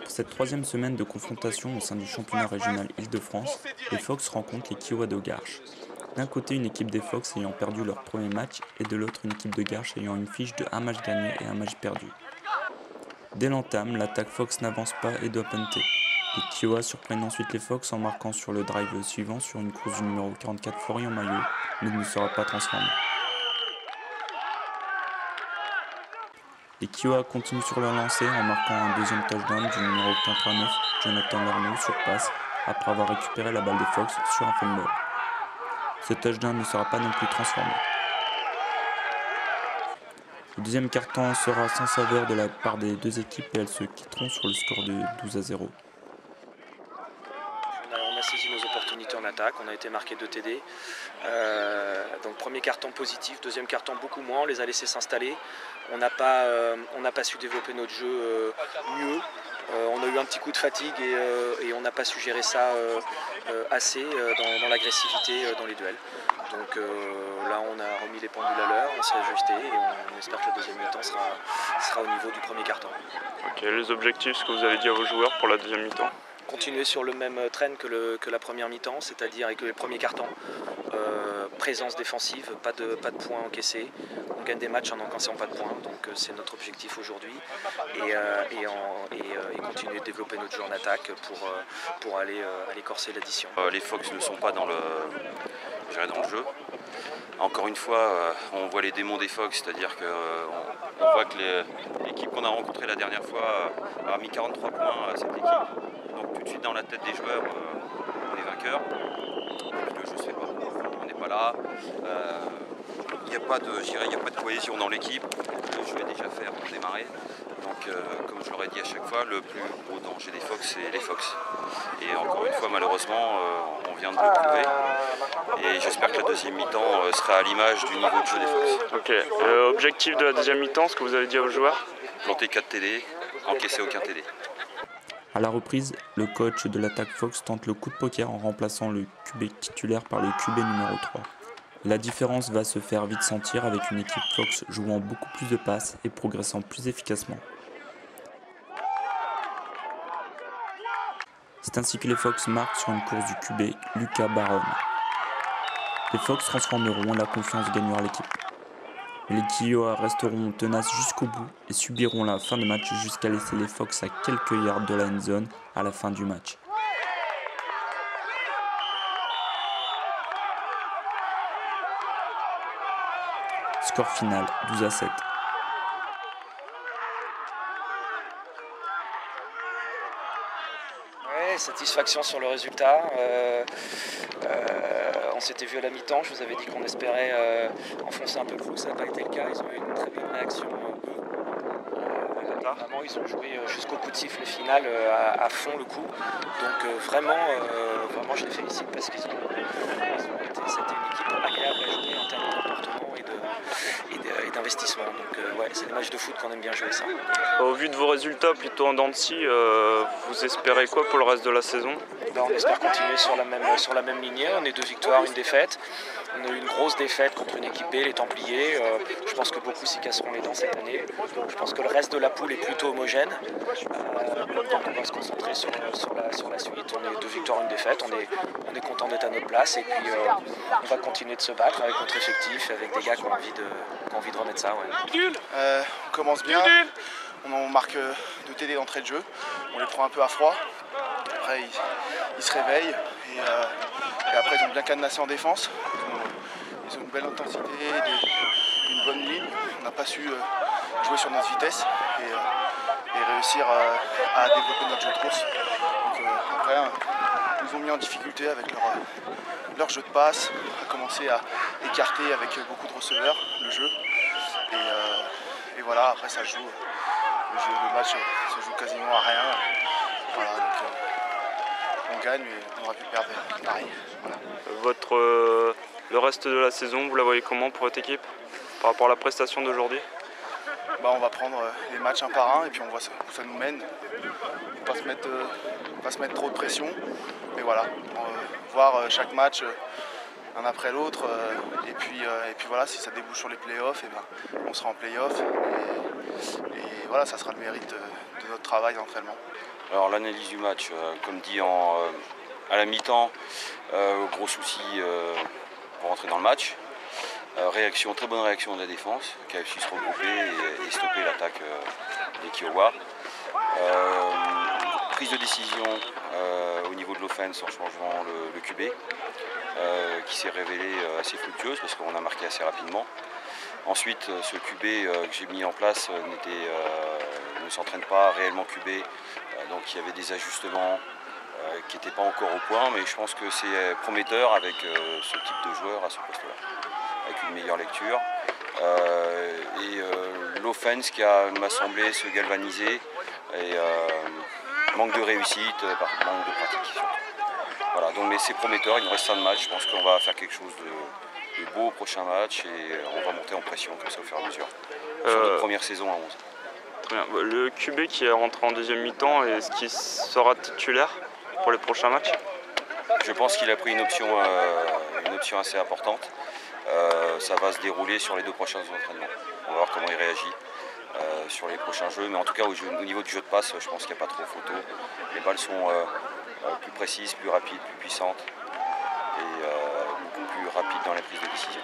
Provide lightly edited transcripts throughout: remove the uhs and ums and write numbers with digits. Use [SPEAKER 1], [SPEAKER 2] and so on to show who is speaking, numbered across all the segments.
[SPEAKER 1] Pour cette troisième semaine de confrontation au sein du championnat régional Île-de-France, les Fox rencontrent les Kiowa de Garches. D'un côté, une équipe des Fox ayant perdu leur premier match et de l'autre, une équipe de Garches ayant une fiche de un match gagné et un match perdu. Dès l'entame, l'attaque Fox n'avance pas et doit punter. Les Kiowa surprennent ensuite les Fox en marquant sur le drive suivant sur une course du numéro 44 Florian Maillot, mais ne sera pas transformé. Les Kiowa continuent sur leur lancée en marquant un deuxième touchdown du numéro 89 Jonathan Lernoux sur passe après avoir récupéré la balle des Fox sur un fumble. Ce touchdown ne sera pas non plus transformé. Le deuxième quart-temps sera sans saveur de la part des deux équipes et elles se quitteront sur le score de 12-0.
[SPEAKER 2] On a saisi nos opportunités en attaque, on a été marqué 2 TD. Donc premier carton positif, deuxième carton beaucoup moins, on les a laissés s'installer. On n'a pas su développer notre jeu mieux. On a eu un petit coup de fatigue et on n'a pas su gérer ça assez dans l'agressivité dans les duels. Donc là on a remis les pendules à l'heure, on s'est ajusté et on espère que le deuxième mi-temps sera au niveau du premier carton.
[SPEAKER 3] Ok, les objectifs, ce que vous avez dit à vos joueurs pour la deuxième mi-temps?
[SPEAKER 2] Continuer sur le même trend que la première mi-temps, c'est-à-dire avec le premier carton. Présence défensive, pas de points encaissés. On gagne des matchs en n'encaissant pas de points, donc c'est notre objectif aujourd'hui. Et continuer de développer notre jeu en attaque pour aller corser l'addition.
[SPEAKER 4] Les Fox ne sont pas dans le jeu. Encore une fois, on voit les démons des Fox, c'est-à-dire qu'on voit que l'équipe qu'on a rencontrée la dernière fois a mis 43 points à cette équipe. Donc tout de suite dans la tête des joueurs, on est vainqueur. Le jeu se fait pas. On n'est pas là. Il n'y a pas de cohésion dans l'équipe. Le jeu est déjà fait avant de démarrer. Donc comme je l'aurais dit à chaque fois, le plus gros danger des Fox, c'est les Fox. Et encore une fois, malheureusement, on vient de le prouver. Et j'espère que la deuxième mi-temps sera à l'image du niveau de jeu des Fox.
[SPEAKER 3] Ok. Objectif de la deuxième mi-temps, ce que vous avez dit à vos joueurs?
[SPEAKER 4] Planter 4 TD, encaisser aucun TD.
[SPEAKER 1] A la reprise, le coach de l'attaque Fox tente le coup de poker en remplaçant le QB titulaire par le QB numéro 3. La différence va se faire vite sentir avec une équipe Fox jouant beaucoup plus de passes et progressant plus efficacement. C'est ainsi que les Fox marquent sur une course du QB Lucas Baron. Les Fox transformeront la confiance de gagnera l'équipe. Mais les Kiowa resteront tenaces jusqu'au bout et subiront la fin de match jusqu'à laisser les Fox à quelques yards de la end zone à la fin du match. Score final 12-7.
[SPEAKER 2] Ouais, satisfaction sur le résultat. On s'était vu à la mi-temps, je vous avais dit qu'on espérait enfoncer un peu le clou, ça n'a pas été le cas, ils ont eu une très bonne réaction. Vraiment, ils ont joué jusqu'au coup de sifflet final à fond le coup. Donc vraiment, je les félicite parce qu'ils ont été, c'était une équipe agréable à jouer en termes de comportement et d'investissement. Donc ouais, c'est des matchs de foot qu'on aime bien jouer ça.
[SPEAKER 3] Au vu de vos résultats plutôt en dents de scie, vous espérez quoi pour le reste de la saison?
[SPEAKER 2] On espère continuer sur la même lignée. On est 2 victoires, 1 défaite. On a eu une grosse défaite contre une équipe B, les Templiers. Je pense que beaucoup s'y casseront les dents cette année. Je pense que le reste de la poule est plutôt homogène. Donc on va se concentrer sur la suite. On est 2 victoires, 1 défaite. On est content d'être à notre place. Et puis on va continuer de se battre avec notre effectif, avec des gars qui ont envie de remettre ça. Ouais.
[SPEAKER 5] On commence bien. On marque 2 TD d'entrée de jeu. On les prend un peu à froid. Après, ils se réveillent. Et après, ils ont bien cadenassé en défense. Ils ont une belle intensité, une bonne ligne. On n'a pas su jouer sur notre vitesse et réussir à développer notre jeu de course. Donc, après, ils nous ont mis en difficulté avec leur jeu de passe, à commencer à écarter avec beaucoup de receveurs le jeu. Et voilà, après ça joue. Le match se joue quasiment à rien. Voilà, donc on gagne, mais on aurait pu perdre pareil. Voilà.
[SPEAKER 3] Le reste de la saison, vous la voyez comment pour votre équipe par rapport à la prestation d'aujourd'hui?
[SPEAKER 5] On va prendre les matchs un par un et puis on voit où ça nous mène. On va pas se mettre trop de pression. Mais voilà, voir chaque match un après l'autre. Et puis voilà, si ça débouche sur les playoffs, on sera en playoff. Et voilà, ça sera le mérite de notre travail d'entraînement.
[SPEAKER 4] Alors l'analyse du match, comme dit à la mi-temps, gros souci pour rentrer dans le match. Très bonne réaction de la défense qui a su se regrouper et stopper l'attaque des Kiowa. Prise de décision au niveau de l'offense en changeant le QB qui s'est révélé assez fructueuse parce qu'on a marqué assez rapidement. Ensuite, ce QB que j'ai mis en place ne s'entraîne pas réellement QB, donc il y avait des ajustements qui n'étaient pas encore au point, mais je pense que c'est prometteur avec ce type de joueur à ce poste-là, avec une meilleure lecture. L'offense qui m'a semblé se galvaniser et manque de réussite, manque de pratique surtout. Voilà, donc mais c'est prometteur, il nous reste 5 matchs, je pense qu'on va faire quelque chose de beau au prochain match et on va monter en pression comme ça au fur et à mesure. Sur notre première saison à 11.
[SPEAKER 3] Très bien. Le QB qui est rentré en deuxième mi-temps, est-ce qu'il sera titulaire pour les prochains matchs?
[SPEAKER 4] Je pense qu'il a pris une option assez importante. Ça va se dérouler sur les 2 prochains entraînements. On va voir comment il réagit sur les prochains jeux. Mais en tout cas, au niveau du jeu de passe, je pense qu'il n'y a pas trop photo. Les balles sont plus précises, plus rapides, plus puissantes et beaucoup plus rapides dans les prises de décision.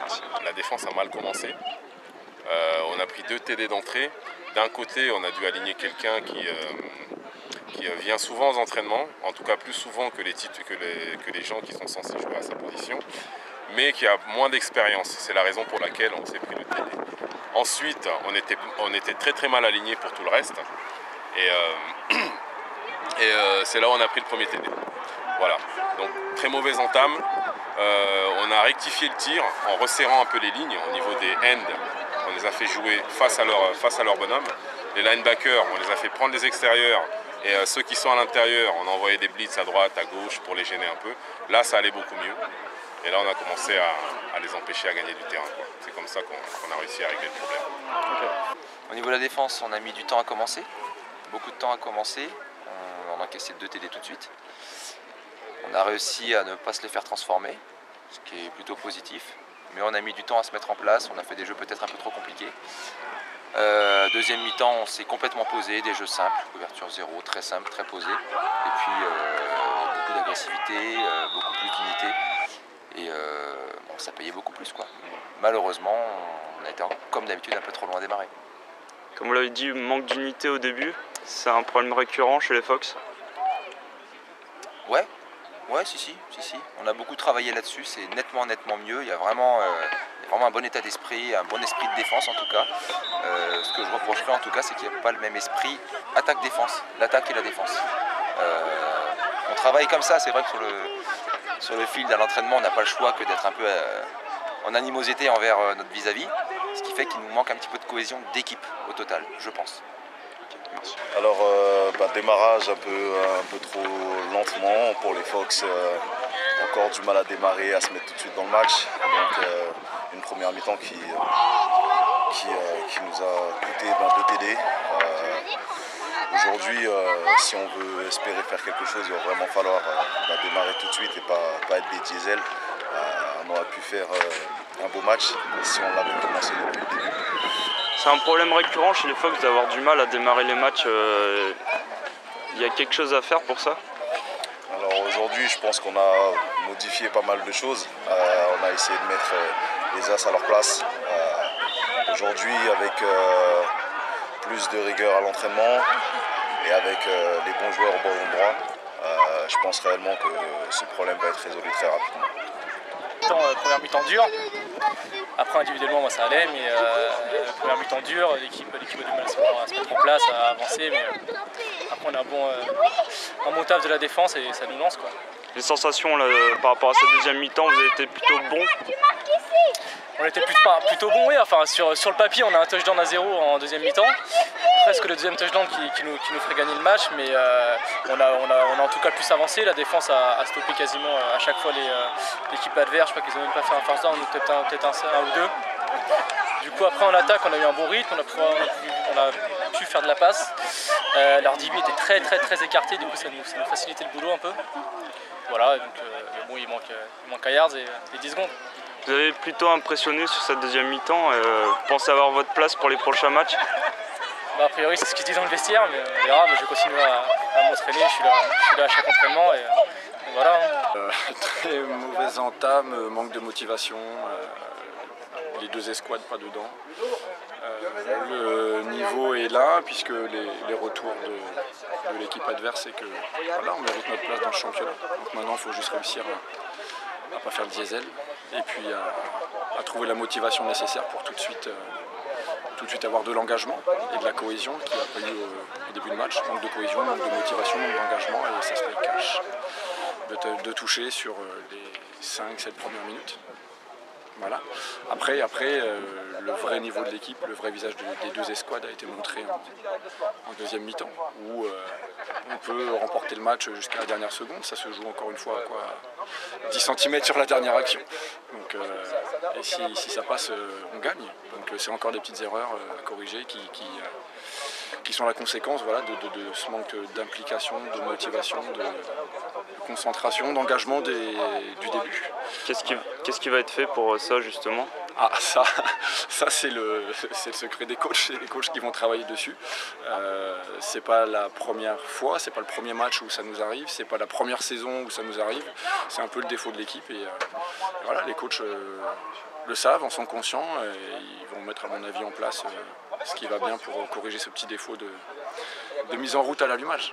[SPEAKER 6] Merci. La défense a mal commencé. On a pris 2 TD d'entrée. D'un côté, on a dû aligner quelqu'un qui vient souvent aux entraînements, en tout cas plus souvent que les gens qui sont censés jouer à sa position, mais qui a moins d'expérience. C'est la raison pour laquelle on s'est pris le TD. Ensuite, on était très très mal alignés pour tout le reste. Et c'est là où on a pris le premier TD. Voilà, donc très mauvaise entame. On a rectifié le tir en resserrant un peu les lignes au niveau des ends. On les a fait jouer face à leur bonhomme. Les linebackers, on les a fait prendre des extérieurs. Et ceux qui sont à l'intérieur, on a envoyé des blitz à droite, à gauche pour les gêner un peu. Là, ça allait beaucoup mieux. Et là, on a commencé à les empêcher à gagner du terrain. C'est comme ça qu'on a réussi à régler le problème.
[SPEAKER 7] Okay. Au niveau de la défense, on a mis du temps à commencer. Beaucoup de temps à commencer. On a encaissé 2 TD tout de suite. On a réussi à ne pas se les faire transformer, ce qui est plutôt positif. Mais on a mis du temps à se mettre en place. On a fait des jeux peut-être un peu trop compliqués. Deuxième mi-temps, on s'est complètement posé, des jeux simples, couverture 0, très simple, très posé. Et puis beaucoup d'agressivité, beaucoup plus d'unité. Et ça payait beaucoup plus, quoi. Malheureusement, on a été comme d'habitude un peu trop loin à démarrer.
[SPEAKER 3] Comme vous l'avez dit, manque d'unité au début, c'est un problème récurrent chez les Fox?
[SPEAKER 7] Ouais, si. On a beaucoup travaillé là-dessus, c'est nettement mieux. Il y a vraiment un bon état d'esprit, un bon esprit de défense en tout cas. Ce que je reprocherais en tout cas, c'est qu'il n'y a pas le même esprit attaque-défense, l'attaque et la défense. On travaille comme ça, c'est vrai que sur le field à l'entraînement, on n'a pas le choix que d'être un peu en animosité envers notre vis-à-vis, ce qui fait qu'il nous manque un petit peu de cohésion d'équipe au total, je pense.
[SPEAKER 6] Merci.
[SPEAKER 8] Alors, démarrage un peu trop lentement pour les Fox. Encore du mal à démarrer, à se mettre tout de suite dans le match. Donc, une première mi-temps qui nous a coûté 2 TD. Aujourd'hui, si on veut espérer faire quelque chose, il va vraiment falloir démarrer tout de suite et pas être des diesels. On aurait pu faire un beau match si on l'avait commencé depuis le début.
[SPEAKER 3] C'est un problème récurrent chez les Fox d'avoir du mal à démarrer les matchs. Il y a quelque chose à faire pour ça?
[SPEAKER 8] Alors aujourd'hui, je pense qu'on a modifié pas mal de choses. On a essayé de mettre les as à leur place. Aujourd'hui, avec plus de rigueur à l'entraînement et avec les bons joueurs au bon endroit, je pense réellement que ce problème va être résolu très rapidement.
[SPEAKER 9] Première mi-temps dure. Après individuellement moi ça allait, mais première mi-temps dure, l'équipe a du mal à se mettre en place, à avancer, mais après on a un bon taf de la défense et ça nous lance, quoi.
[SPEAKER 3] Les sensations là, par rapport à cette deuxième mi-temps, vous avez été plutôt bon?
[SPEAKER 9] On était plutôt bon, oui. Enfin, sur le papier, on a un touchdown à 0 en deuxième mi-temps. Presque le deuxième touchdown qui nous ferait gagner le match, mais on a en tout cas le plus avancé. La défense a stoppé quasiment à chaque fois l'équipe adverse. Je crois qu'ils n'ont même pas fait un first down, peut-être un ou deux. Du coup, après en attaque, on a eu un bon rythme, on a pu faire de la passe. Leur DB était très écarté, du coup ça nous facilitait le boulot un peu. Voilà, donc bon, il manque un yards et 10 secondes.
[SPEAKER 3] Vous avez plutôt impressionné sur cette deuxième mi-temps. Vous pensez avoir votre place pour les prochains matchs?
[SPEAKER 9] A priori, c'est ce qu'ils disent dans le vestiaire, mais on verra. Mais je vais continuer à m'entraîner. Je suis là à chaque entraînement et voilà.
[SPEAKER 10] Très mauvaise entame, manque de motivation. Les deux escouades pas dedans. Le niveau est là puisque les retours de l'équipe adverse, c'est que voilà, on mérite notre place dans le championnat. Donc maintenant, il faut juste réussir à ne pas faire le diesel et puis à trouver la motivation nécessaire pour tout de suite avoir de l'engagement et de la cohésion qu'il n'y a pas eu au début de match. Manque de cohésion, manque de motivation, manque d'engagement et ça se paye cash de toucher sur les 5-7 premières minutes. Voilà. Après, le vrai niveau de l'équipe, le vrai visage des deux escouades a été montré en deuxième mi-temps, où on peut remporter le match jusqu'à la dernière seconde. Ça se joue encore une fois à 10 cm sur la dernière action. Donc, et si ça passe, on gagne. Donc c'est encore des petites erreurs à corriger qui sont la conséquence voilà, de ce manque d'implication, de motivation, de concentration, d'engagement du début.
[SPEAKER 3] Qu'est-ce qui va être fait pour ça justement?
[SPEAKER 10] Ah ça c'est le secret des coachs, c'est les coachs qui vont travailler dessus. C'est pas la première fois, c'est pas le premier match où ça nous arrive, c'est pas la première saison où ça nous arrive, c'est un peu le défaut de l'équipe et voilà, les coachs le savent, en sont conscients et ils vont mettre à mon avis en place ce qui va bien pour corriger ce petit défaut de mise en route à l'allumage.